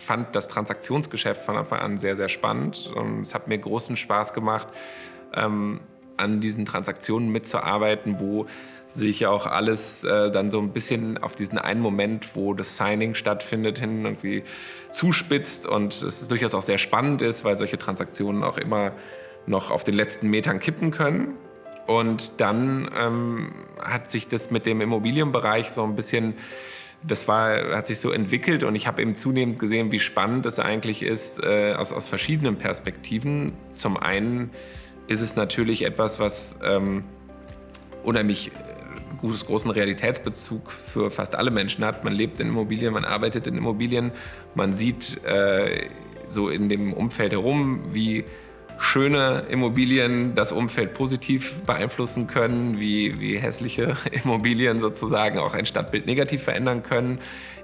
fand das Transaktionsgeschäft von Anfang an sehr, sehr spannend. Es hat mir großen Spaß gemacht, an diesen Transaktionen mitzuarbeiten, wo sich auch alles dann so ein bisschen auf diesen einen Moment, wo das Signing stattfindet, hin irgendwie zuspitzt und es durchaus auch sehr spannend ist, weil solche Transaktionen auch immer noch auf den letzten Metern kippen können. Und dann hat sich das mit dem Immobilienbereich so ein bisschen, hat sich so entwickelt und ich habe eben zunehmend gesehen, wie spannend es eigentlich ist, aus verschiedenen Perspektiven. Zum einen ist es natürlich etwas, was unheimlich großen Realitätsbezug für fast alle Menschen hat. Man lebt in Immobilien, man arbeitet in Immobilien, man sieht so in dem Umfeld herum, wie schöne Immobilien das Umfeld positiv beeinflussen können, wie hässliche Immobilien sozusagen auch ein Stadtbild negativ verändern können.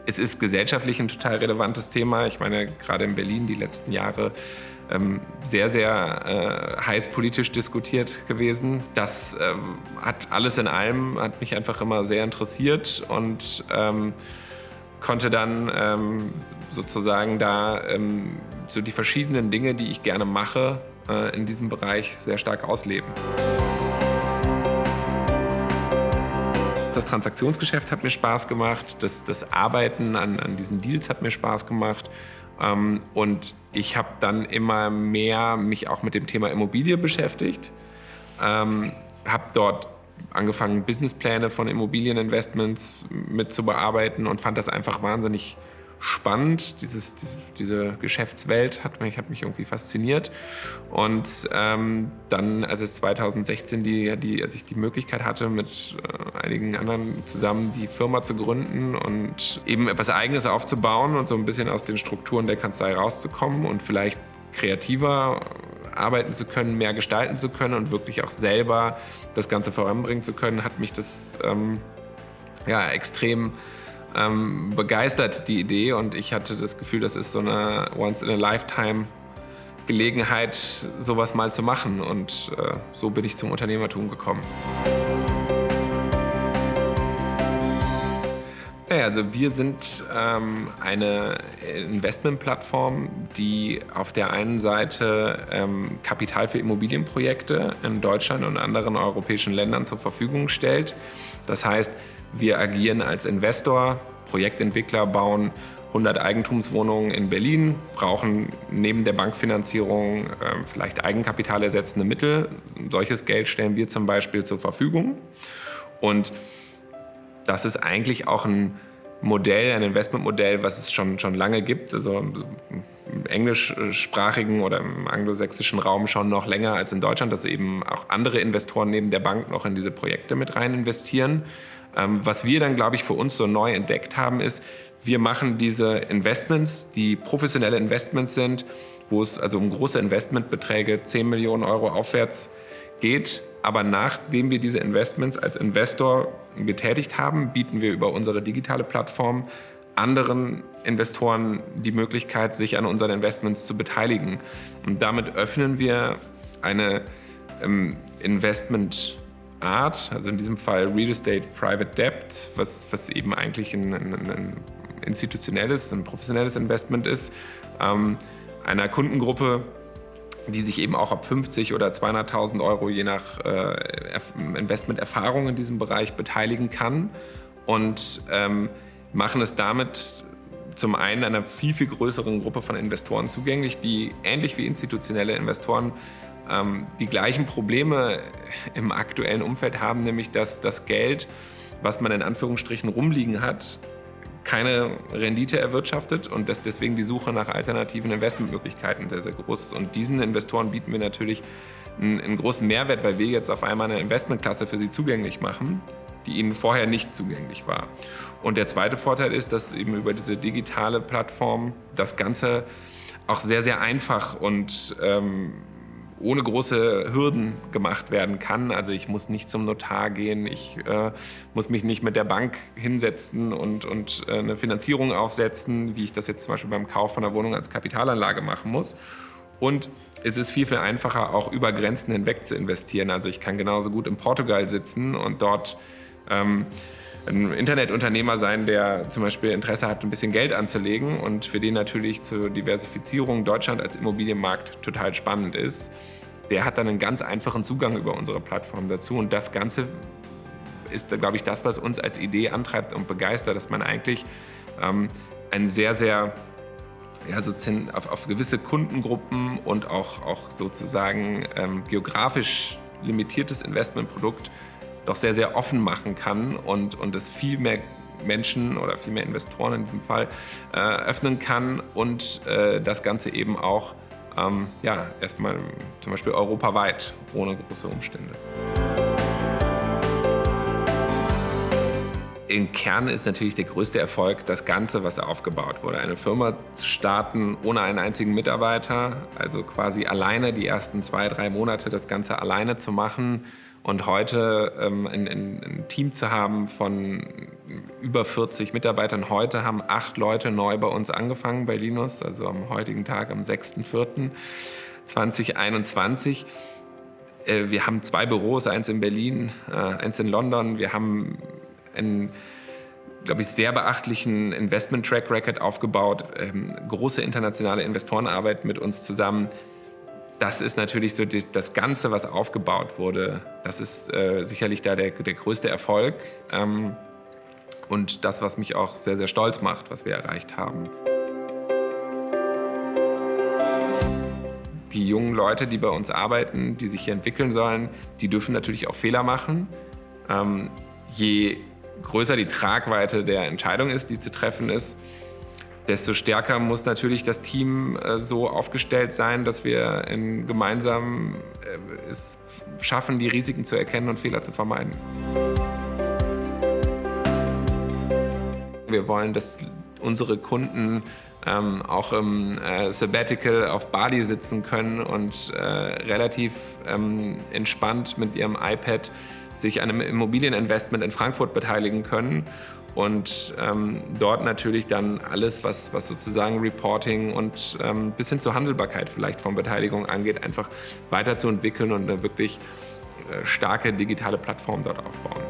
Es ist gesellschaftlich ein total relevantes Thema. Ich meine, gerade in Berlin die letzten Jahre sehr, sehr heiß politisch diskutiert gewesen. Das hat alles in allem, hat mich einfach immer sehr interessiert und konnte dann sozusagen da so die verschiedenen Dinge, die ich gerne mache, in diesem Bereich sehr stark ausleben. Das Transaktionsgeschäft hat mir Spaß gemacht, das Arbeiten an diesen Deals hat mir Spaß gemacht. Und ich habe dann immer mehr mich auch mit dem Thema Immobilie beschäftigt. Habe dort angefangen, Businesspläne von Immobilieninvestments mit zu bearbeiten und fand das einfach wahnsinnig spannend. Diese Geschäftswelt hat mich irgendwie fasziniert. Und dann, als es 2016 als ich die Möglichkeit hatte, mit einigen anderen zusammen die Firma zu gründen und eben etwas Eigenes aufzubauen und so ein bisschen aus den Strukturen der Kanzlei rauszukommen und vielleicht kreativer arbeiten zu können, mehr gestalten zu können und wirklich auch selber das Ganze voranbringen zu können, hat mich das extrem begeistert, die Idee. Und ich hatte das Gefühl, das ist so eine Once-in-a-Lifetime-Gelegenheit, sowas mal zu machen. Und so bin ich zum Unternehmertum gekommen. Naja, also wir sind eine Investmentplattform, die auf der einen Seite Kapital für Immobilienprojekte in Deutschland und anderen europäischen Ländern zur Verfügung stellt. Das heißt, wir agieren als Investor, Projektentwickler, bauen 100 Eigentumswohnungen in Berlin, brauchen neben der Bankfinanzierung vielleicht eigenkapitalersetzende Mittel. Solches Geld stellen wir zum Beispiel zur Verfügung. Und das ist eigentlich auch ein Investmentmodell, was es schon lange gibt. Also im englischsprachigen oder im anglosächsischen Raum schon noch länger als in Deutschland, dass eben auch andere Investoren neben der Bank noch in diese Projekte mit rein investieren. Was wir dann, glaube ich, für uns so neu entdeckt haben, ist, wir machen diese Investments, die professionelle Investments sind, wo es also um große Investmentbeträge 10 Millionen Euro aufwärts geht. Aber nachdem wir diese Investments als Investor getätigt haben, bieten wir über unsere digitale Plattform anderen Investoren die Möglichkeit, sich an unseren Investments zu beteiligen. Und damit öffnen wir eine Investmentart, also in diesem Fall Real Estate Private Debt, was eben eigentlich ein institutionelles, ein professionelles Investment ist, einer Kundengruppe, die sich eben auch ab 50 oder 200.000 Euro je nach Investmenterfahrung in diesem Bereich beteiligen kann und machen es damit zum einen einer viel, viel größeren Gruppe von Investoren zugänglich, die ähnlich wie institutionelle Investoren die gleichen Probleme im aktuellen Umfeld haben, nämlich dass das Geld, was man in Anführungsstrichen rumliegen hat, keine Rendite erwirtschaftet und dass deswegen die Suche nach alternativen Investmentmöglichkeiten sehr, sehr groß ist. Und diesen Investoren bieten wir natürlich einen großen Mehrwert, weil wir jetzt auf einmal eine Investmentklasse für sie zugänglich machen, die ihnen vorher nicht zugänglich war. Und der zweite Vorteil ist, dass eben über diese digitale Plattform das Ganze auch sehr, sehr einfach und ohne große Hürden gemacht werden kann. Also ich muss nicht zum Notar gehen, ich muss mich nicht mit der Bank hinsetzen und eine Finanzierung aufsetzen, wie ich das jetzt zum Beispiel beim Kauf von einer Wohnung als Kapitalanlage machen muss. Und es ist viel, viel einfacher, auch über Grenzen hinweg zu investieren. Also ich kann genauso gut in Portugal sitzen und dort ein Internetunternehmer sein, der zum Beispiel Interesse hat, ein bisschen Geld anzulegen und für den natürlich zur Diversifizierung Deutschland als Immobilienmarkt total spannend ist. Der hat dann einen ganz einfachen Zugang über unsere Plattform dazu. Und das Ganze ist, glaube ich, das, was uns als Idee antreibt und begeistert, dass man eigentlich ein sehr, sehr auf gewisse Kundengruppen und auch sozusagen geografisch limitiertes Investmentprodukt doch sehr, sehr offen machen kann und es viel mehr Menschen oder viel mehr Investoren in diesem Fall öffnen kann und das Ganze eben auch erstmal zum Beispiel europaweit ohne große Umstände. Im Kern ist natürlich der größte Erfolg das Ganze, was aufgebaut wurde. Eine Firma zu starten ohne einen einzigen Mitarbeiter, also quasi alleine die ersten 2-3 Monate das Ganze alleine zu machen und heute ein Team zu haben von über 40 Mitarbeitern. Heute haben 8 Leute neu bei uns angefangen bei Linus, also am heutigen Tag, am 6.4.2021. Wir haben 2 Büros, eins in Berlin, eins in London. Wir haben einen, glaube ich, sehr beachtlichen Investment-Track-Record aufgebaut, große internationale Investorenarbeit mit uns zusammen. Das ist natürlich so das Ganze, was aufgebaut wurde. Das ist sicherlich da der größte Erfolg und das, was mich auch sehr, sehr stolz macht, was wir erreicht haben. Die jungen Leute, die bei uns arbeiten, die sich hier entwickeln sollen, die dürfen natürlich auch Fehler machen. Je größer die Tragweite der Entscheidung ist, die zu treffen ist, desto stärker muss natürlich das Team so aufgestellt sein, dass wir gemeinsam es schaffen, die Risiken zu erkennen und Fehler zu vermeiden. Wir wollen, dass unsere Kunden auch im Sabbatical auf Bali sitzen können und relativ entspannt mit ihrem iPad sich an einem Immobilieninvestment in Frankfurt beteiligen können und dort natürlich dann alles, was sozusagen Reporting und bis hin zur Handelbarkeit vielleicht von Beteiligung angeht, einfach weiterzuentwickeln und eine wirklich starke digitale Plattform dort aufbauen.